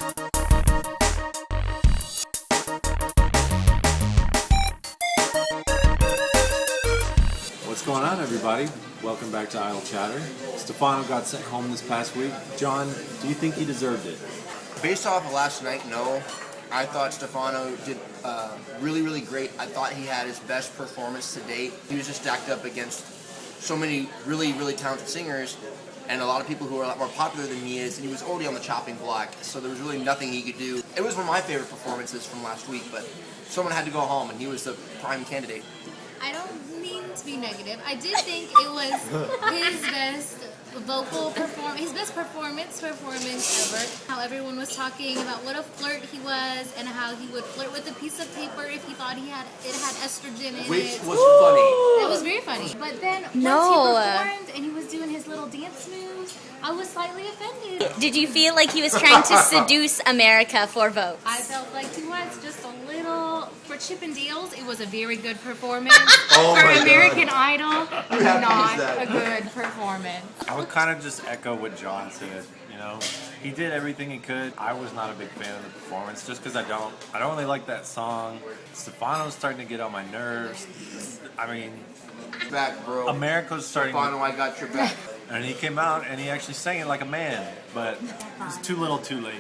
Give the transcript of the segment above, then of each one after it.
What's going on, everybody? Welcome back to Idle Chatter. Stefano got sent home this past week. Jon, do you think he deserved it? Based off of last night, no. I thought Stefano did really, really great. I thought he had his best performance to date. He was just stacked up against so many really, really talented singers and a lot of people who are a lot more popular than he is, and he was already on the chopping block, so there was really nothing he could do. It was one of my favorite performances from last week, but someone had to go home, and he was the prime candidate. I don't mean to be negative. I did think it was his best vocal performance, his best performance ever. How everyone was talking about what a flirt he was, and how he would flirt with a piece of paper if he thought it had estrogen in Which it. was funny. That was very funny. But then once he performed and he was doing his little dance moves, I was slightly offended. Did you feel like he was trying to seduce America for votes? I felt like he was just a little. For Chippendales, it was a very good performance. Oh For my God. American Idol, have to use not that. a good performance. I would kind of just echo what Jon said. You know, he did everything he could. I was not a big fan of the performance just because I don't really like that song. Stefano's starting to get on my nerves. I mean, Back, bro. America's starting Stefano, I got your back. and he came out and he actually sang it like a man, but it's too little too late.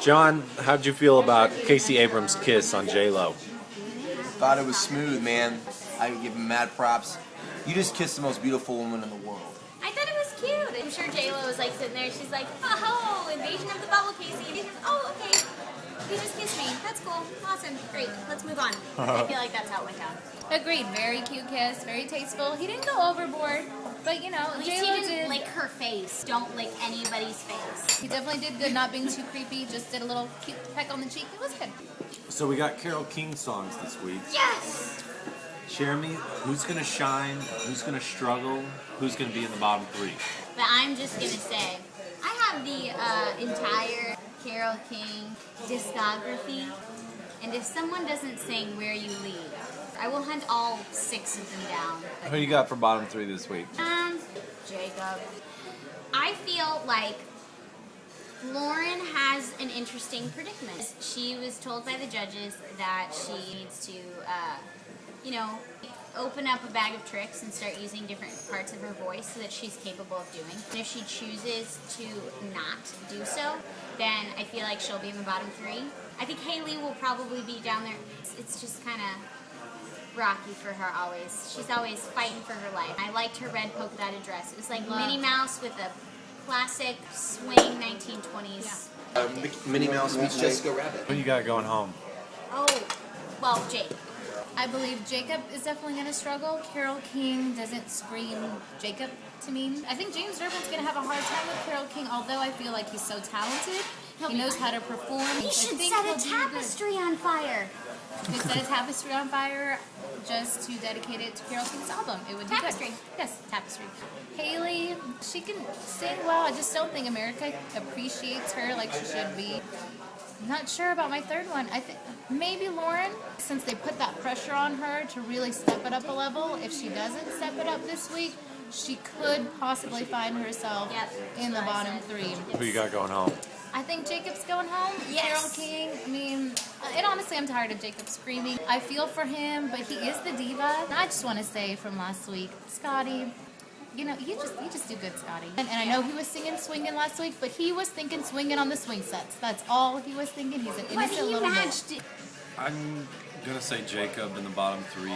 Jon, how'd you feel about Casey Abrams' kiss on J-Lo? Thought it was smooth, man. I would give him mad props. You just kissed the most beautiful woman in the world. I thought it was cute. I'm sure J-Lo was like sitting there. She's like, oh, invasion of the bubble, Casey. Oh, okay. You just kissed me. That's cool. Awesome. Great. Let's move on. I feel like that's how it went down. Agreed. Very cute kiss. Very tasteful. He didn't go overboard, but you know, At least J-Lo he didn't did. lick her face. Don't lick anybody's face. He definitely did good, not being too creepy. Just did a little cute peck on the cheek. It was good. So we got Carole King songs this week. Yes! Cherami, who's going to shine? Who's going to struggle? Who's going to be in the bottom three? But I'm just going to say, I have the entire Carole King discography, and if someone doesn't sing Where You Lead, I will hunt all 6 of them down. Who you got for bottom three this week? Jacob. I feel like Lauren has an interesting predicament. She was told by the judges that she needs to, open up a bag of tricks and start using different parts of her voice so that she's capable of doing. And if she chooses to not do so, then I feel like she'll be in the bottom 3. I think Haleh will probably be down there. It's just kind of rocky for her always. She's always fighting for her life. I liked her red polka dotted dress. It was like Minnie Mouse with a classic swing 1920s. Minnie Mouse meets Jessica Rabbit. Who you got going home? Oh, well, Jake. I believe Jacob is definitely going to struggle. Carole King doesn't scream Jacob to me. I think James Durbin's going to have a hard time with Carole King, although I feel like he's so talented. He knows how to perform. We should set a tapestry on fire. We set a tapestry on fire just to dedicate it to Carole King's album. It would be Tapestry. good. Yes, tapestry. Haleh, she can sing well. I just don't think America appreciates her like she should be. I'm not sure about my third one. I think maybe Lauren, since they put that pressure on her to really step it up a level. If she doesn't step it up this week, she could possibly find herself in the bottom 3. Who you got going home? I think Jacob's going home. Yes. Carole King. I mean, and honestly, I'm tired of Jacob screaming. I feel for him, but he is the diva. I just want to say from last week, Scotty, you just do good, Scotty. And I know he was singing swinging last week, but he was thinking swinging on the swing sets. That's all he was thinking. He's an innocent little man. I'm going to say Jacob in the bottom 3.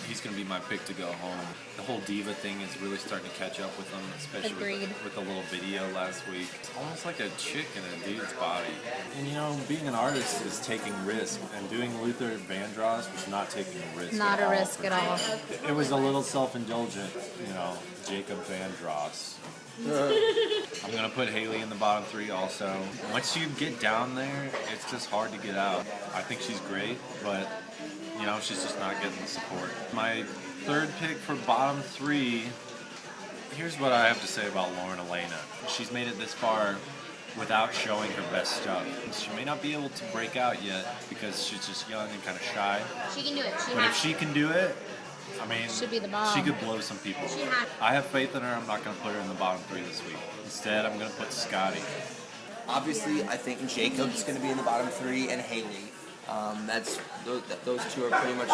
He's going to be my pick to go home. The whole diva thing is really starting to catch up with him, especially with the little video last week. It's almost like a chick in a dude's body. And being an artist is taking risk, and doing Luther Vandross was not taking a risk. Not a risk at all. It was a little self-indulgent, Jacob Vandross. I'm going to put Haleh in the bottom 3 also. Once you get down there, it's just hard to get out. I think she's great, but, she's just not getting the support. My third pick for bottom 3, here's what I have to say about Lauren Elena. She's made it this far without showing her best stuff. She may not be able to break out yet because she's just young and kind of shy. She can do it. But if she can do it, Should be the bomb. she could blow some people. I have faith in her. I'm not going to put her in the bottom 3 this week. Instead, I'm going to put Scotty. Obviously, I think Jacob's going to be in the bottom 3 and Haleh. Those two are pretty much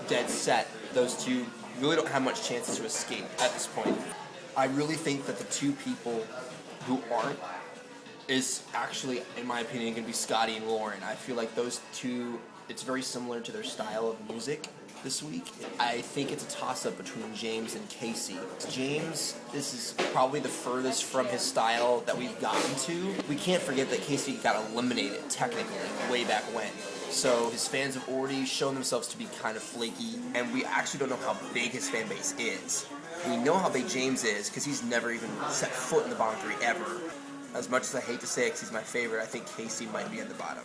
dead set. Those two really don't have much chances to escape at this point. I really think that the two people who aren't is actually, in my opinion, going to be Scotty and Lauren. I feel like those two, it's very similar to their style of music this week. I think it's a toss-up between James and Casey. James, this is probably the furthest from his style that we've gotten to. We can't forget that Casey got eliminated, technically, way back when. So his fans have already shown themselves to be kind of flaky, and we actually don't know how big his fan base is. We know how big James is because he's never even set foot in the bottom 3 ever. As much as I hate to say it because he's my favorite, I think Casey might be at the bottom.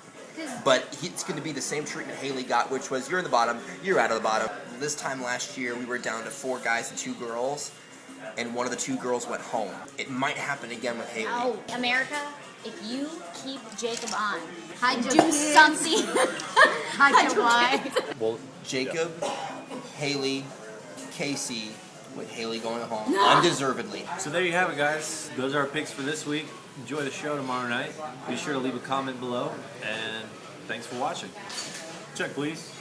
But it's going to be the same treatment Haleh got, which was you're in the bottom, you're out of the bottom. This time last year, we were down to 4 guys and 2 girls, and one of the 2 girls went home. It might happen again with Haleh. Oh, America, if you keep Jacob on, do something. Hide your wife. Well, Jacob, Haleh, Casey, with Haleh going home undeservedly. so there you have it, guys. Those are our picks for this week. Enjoy the show tomorrow night. Be sure to leave a comment below, and thanks for watching. Check, please.